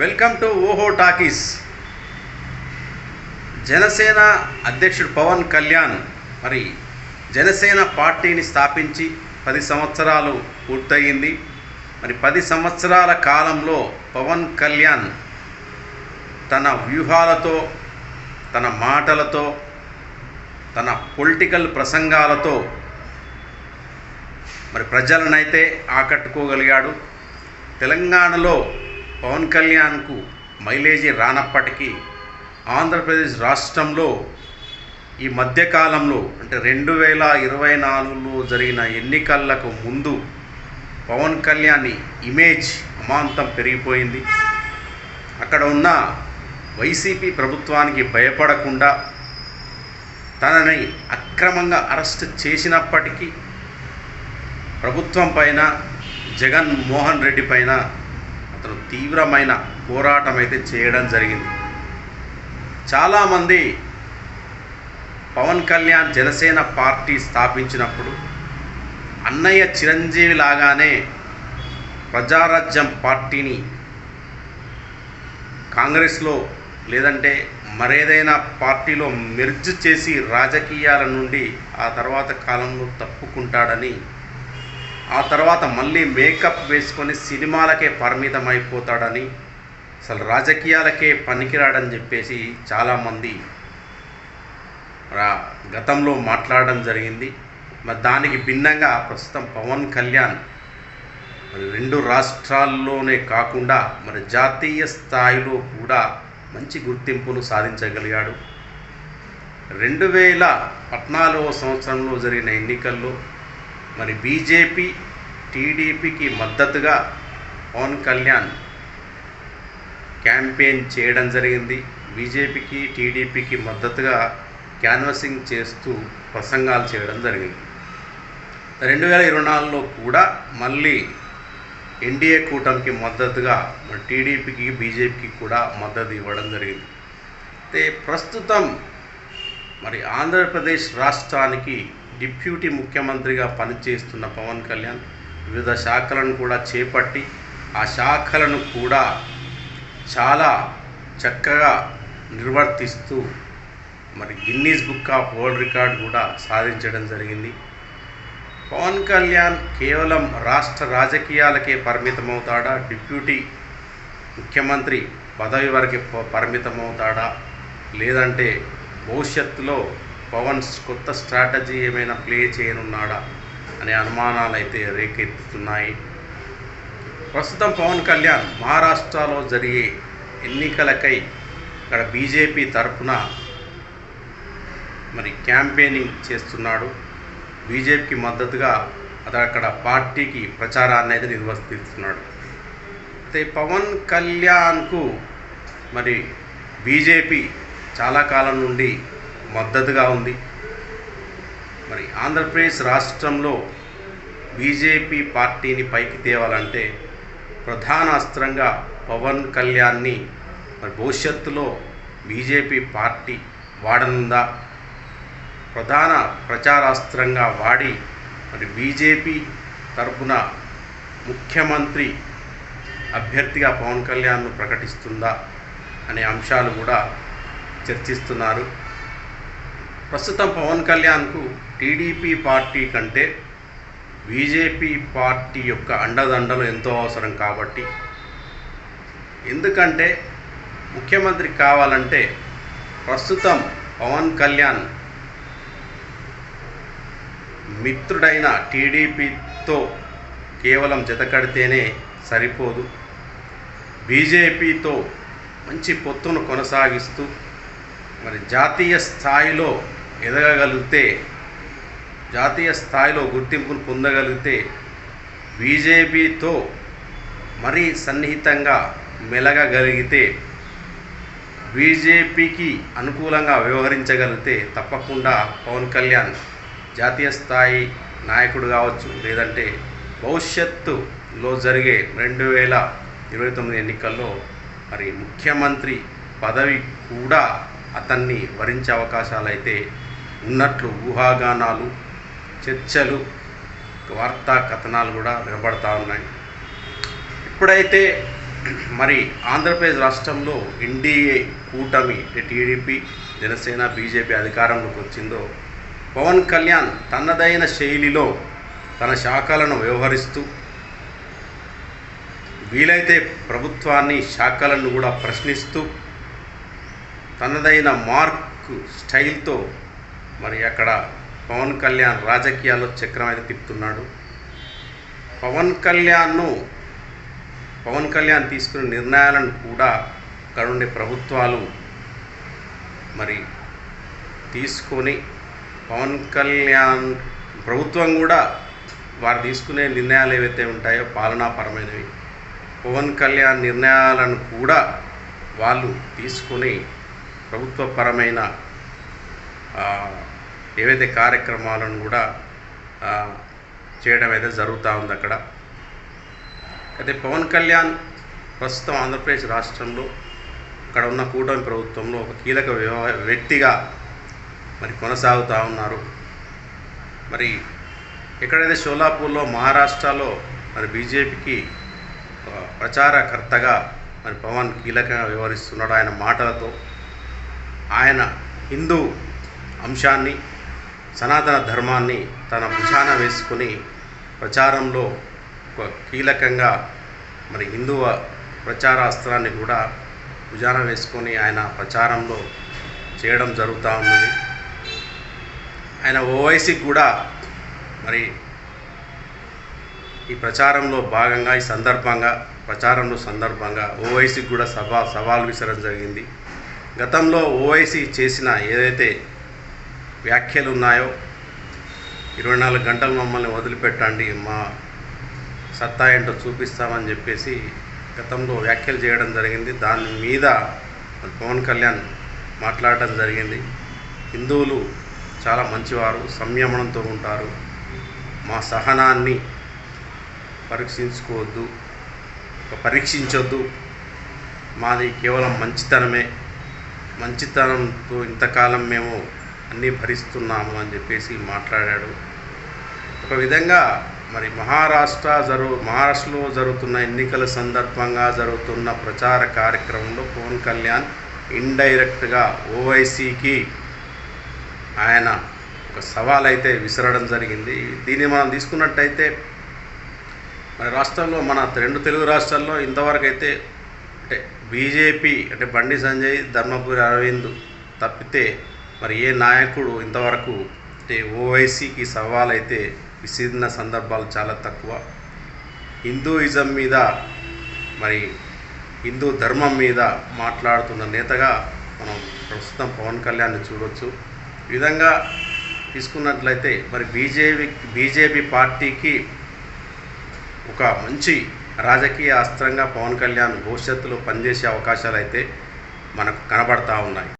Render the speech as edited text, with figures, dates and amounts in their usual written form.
Welcome to ఓహో talkies. Janasena అధ్యక్షుడు పవన్ కళ్యాణ్ మరి జనసేన పార్టీని స్థాపించి 10 సంవత్సరాలు పూర్తయింది. మరి 10 సంవత్సరాల కాలంలో పవన్ కళ్యాణ్ తన వ్యూహాలతో, తన మాటలతో, తన పొలిటికల్ ప్రసంగాలతో మరి ప్రజలనైతే ఆకట్టుకోగలిగాడు. తెలంగాణలో పవన్ కళ్యాణ్కు మైలేజీ రానప్పటికీ ఆంధ్రప్రదేశ్ రాష్ట్రంలో ఈ మధ్యకాలంలో అంటే 2024లో జరిగిన ఎన్నికలకు ముందు పవన్ కళ్యాణ్ ఇమేజ్ అమాంతం పెరిగిపోయింది. అక్కడ ఉన్న వైసీపీ ప్రభుత్వానికి భయపడకుండా తనని అక్రమంగా అరెస్ట్ చేసినప్పటికీ ప్రభుత్వం పైన, జగన్మోహన్ రెడ్డి పైన అతను తీవ్రమైన పోరాటం అయితే చేయడం జరిగింది. చాలామంది పవన్ కళ్యాణ్ జనసేన పార్టీ స్థాపించినప్పుడు అన్నయ్య చిరంజీవి లాగానే ప్రజారాజ్యం పార్టీని కాంగ్రెస్లో లేదంటే మరేదైనా పార్టీలో మెర్జ్ చేసి రాజకీయాల నుండి ఆ తర్వాత కాలంలో తప్పుకుంటాడని, ఆ తర్వాత మళ్ళీ మేకప్ వేసుకొని సినిమాలకే పరిమితం అయిపోతాడని, అసలు రాజకీయాలకే పనికిరాడని చెప్పేసి చాలామంది గతంలో మాట్లాడడం జరిగింది. మరి దానికి భిన్నంగా ప్రస్తుతం పవన్ కళ్యాణ్ మరి 2 రాష్ట్రాల్లోనే కాకుండా మరి జాతీయ స్థాయిలో కూడా మంచి గుర్తింపును సాధించగలిగాడు. 2014 సంవత్సరంలో జరిగిన ఎన్నికల్లో మరి బీజేపీ, టీడీపీకి మద్దతుగా పవన్ కళ్యాణ్ క్యాంపెయిన్ చేయడం జరిగింది. బీజేపీకి, టీడీపీకి మద్దతుగా క్యాన్వసింగ్ చేస్తూ ప్రసంగాలు చేయడం జరిగింది. 2024లో కూడా మళ్ళీ ఎన్డీఏ కూటమికి మద్దతుగా మరి టీడీపీకి, బీజేపీకి కూడా మద్దతు ఇవ్వడం జరిగింది. అయితే ప్రస్తుతం మరి ఆంధ్రప్రదేశ్ రాష్ట్రానికి డిప్యూటీ ముఖ్యమంత్రిగా పనిచేస్తున్న పవన్ కళ్యాణ్ వివిధ శాఖలను కూడా చేపట్టి ఆ శాఖలను కూడా చాలా చక్కగా నిర్వర్తిస్తూ మరి Guinness book of world record కూడా సాధించడం జరిగింది. పవన్ కళ్యాణ్ కేవలం రాష్ట్ర రాజకీయాలకే పరిమితమవుతాడా, డిప్యూటీ ముఖ్యమంత్రి పదవి వరకు పరిమితమవుతాడా, లేదంటే భవిష్యత్తులో పవన్ కొత్త స్ట్రాటజీ ఏమైనా ప్లే చేయనున్నాడా అనే అనుమానాలు అయితే రేకెత్తుతున్నాయి. ప్రస్తుతం పవన్ కళ్యాణ్ మహారాష్ట్రలో జరిగే ఎన్నికలకై ఇక్కడ బీజేపీ తరఫున మరి క్యాంపెయినింగ్ చేస్తున్నాడు. బీజేపీకి మద్దతుగా అక్కడ పార్టీకి ప్రచారాన్ని అయితే నిర్వర్తిస్తున్నాడు. అయితే పవన్ కళ్యాణ్కు మరి బీజేపీ చాలా కాలం నుండి మద్దతుగా ఉంది. మరి ఆంధ్రప్రదేశ్ రాష్ట్రంలో బీజేపీ పార్టీని పైకి తేవాలంటే ప్రధాన అస్త్రంగా పవన్ కళ్యాణ్ని మరి భవిష్యత్తులో బీజేపీ పార్టీ వాడనుందా, ప్రధాన ప్రచారాస్త్రంగా వాడి మరి బీజేపీ తరఫున ముఖ్యమంత్రి అభ్యర్థిగా పవన్ కళ్యాణ్ను ప్రకటిస్తుందా అనే అంశాలు కూడా చర్చిస్తున్నారు. ప్రస్తుతం పవన్ కళ్యాణ్కు టీడీపీ పార్టీ కంటే బీజేపీ పార్టీ యొక్క అండదండలు ఎంతో అవసరం. కాబట్టి ఎందుకంటే ముఖ్యమంత్రి కావాలంటే ప్రస్తుతం పవన్ కళ్యాణ్ మిత్రుడైన టీడీపీతో కేవలం జతకడితేనే సరిపోదు. బీజేపీతో మంచి పొత్తును కొనసాగిస్తూ మరి జాతీయ స్థాయిలో ఎదగగలిగితే, జాతీయ స్థాయిలో గుర్తింపును పొందగలిగితే బీజేపీతో మరీ సన్నిహితంగా మెలగగలిగితే, బీజేపీకి అనుకూలంగా వ్యవహరించగలిగితే తప్పకుండా పవన్ కళ్యాణ్ జాతీయ స్థాయి నాయకుడు కావచ్చు, లేదంటే భవిష్యత్తులో జరిగే 2029 ఎన్నికల్లో మరి ముఖ్యమంత్రి పదవి కూడా అతన్ని వరించే అవకాశాలు అయితే ఉన్నట్లు ఊహాగానాలు, చర్చలు, వార్తా కథనాలు కూడా వినబడతా ఉన్నాయి. ఇప్పుడైతే మరి ఆంధ్రప్రదేశ్ రాష్ట్రంలో ఎన్డీఏ కూటమి టీడీపీ జనసేన బీజేపీ అధికారంలోకి వచ్చిందో పవన్ కళ్యాణ్ తనదైన శైలిలో తన శాఖలను వ్యవహరిస్తూ వీలైతే ప్రభుత్వాన్ని శాఖలను కూడా ప్రశ్నిస్తూ తనదైన మార్క్ స్టైల్తో మరి అక్కడ పవన్ కళ్యాణ్ రాజకీయాల్లో చక్రం అయితే తిప్పుతున్నాడు. పవన్ కళ్యాణ్ తీసుకునే నిర్ణయాలను కూడా అక్కడ ఉండే ప్రభుత్వాలు మరి తీసుకొని పవన్ కళ్యాణ్ ప్రభుత్వం కూడా వారు తీసుకునే నిర్ణయాలు ఏవైతే ఉంటాయో పాలనాపరమైనవి పవన్ కళ్యాణ్ నిర్ణయాలను కూడా వాళ్ళు తీసుకొని ప్రభుత్వపరమైన ఏవైతే కార్యక్రమాలను కూడా చేయడం అయితే జరుగుతూ ఉంది అక్కడ. అయితే పవన్ కళ్యాణ్ ప్రస్తుతం ఆంధ్రప్రదేశ్ రాష్ట్రంలో అక్కడ ఉన్న కూటమి ప్రభుత్వంలో ఒక కీలక వ్యక్తిగా మరి కొనసాగుతూ ఉన్నారు. మరి ఎక్కడైతే షోలాపూర్లో మహారాష్ట్రలో మరి బీజేపీకి ప్రచారకర్తగా మరి పవన్ కీలకంగా వ్యవహరిస్తున్నాడు. ఆయన మాటలతో ఆయన హిందూ అంశాన్ని సనాతన ధర్మాన్ని తన భుజాన వేసుకొని ప్రచారంలో ఒక కీలకంగా మరి హిందూ ప్రచారాస్త్రాన్ని కూడా భుజాన వేసుకొని ఆయన ప్రచారంలో చేయడం జరుగుతూ ఉన్నది. ఆయన ఓవైసీకి కూడా మరి ఈ ప్రచారంలో భాగంగా ప్రచారంలో సందర్భంగా ఓవైసీకి కూడా సవాల్ విసరడం జరిగింది. గతంలో ఓవైసీ చేసిన ఏదైతే వ్యాఖ్యలు ఉన్నాయో 24 గంటలు మమ్మల్ని వదిలిపెట్టండి, మా సత్తా ఏంటో చూపిస్తామని చెప్పేసి గతంలో వ్యాఖ్యలు చేయడం జరిగింది. దాని మీద పవన్ కళ్యాణ్ మాట్లాడడం జరిగింది. హిందువులు చాలా మంచివారు, సంయమనంతో ఉంటారు, మా సహనాన్ని పరీక్షించొద్దు, మాది కేవలం మంచితనంతో ఇంతకాలం మేము అన్నీ భరిస్తున్నాము అని చెప్పేసి మాట్లాడాడు. ఒక విధంగా మరి మహారాష్ట్రలో జరుగుతున్న ఎన్నికల సందర్భంగా జరుగుతున్న ప్రచార కార్యక్రమంలో పవన్ కళ్యాణ్ ఇండైరెక్ట్గా ఓవైసీకి ఆయన ఒక సవాల్ అయితే విసరడం జరిగింది. దీన్ని మనం తీసుకున్నట్టయితే మరి రాష్ట్రంలో మన 2 తెలుగు రాష్ట్రాల్లో ఇంతవరకు అయితే అంటే బీజేపీ అంటే బండి సంజయ్, ధర్మపురి అరవింద్ తప్పితే మరి ఏ నాయకుడు ఇంతవరకు అంటే ఓవైసీకి సవాల్ అయితే విసిరిన సందర్భాలు చాలా తక్కువ. హిందూయిజం మీద మరి హిందూ ధర్మం మీద మాట్లాడుతున్న నేతగా మనం ప్రస్తుతం పవన్ కళ్యాణ్ని చూడవచ్చు. ఈ విధంగా తీసుకున్నట్లయితే మరి బీజేపీ పార్టీకి ఒక మంచి రాజకీయ అస్త్రంగా పవన్ కళ్యాణ్ భవిష్యత్తులో పనిచేసే అవకాశాలు అయితే మనకు కనబడతా ఉన్నాయి.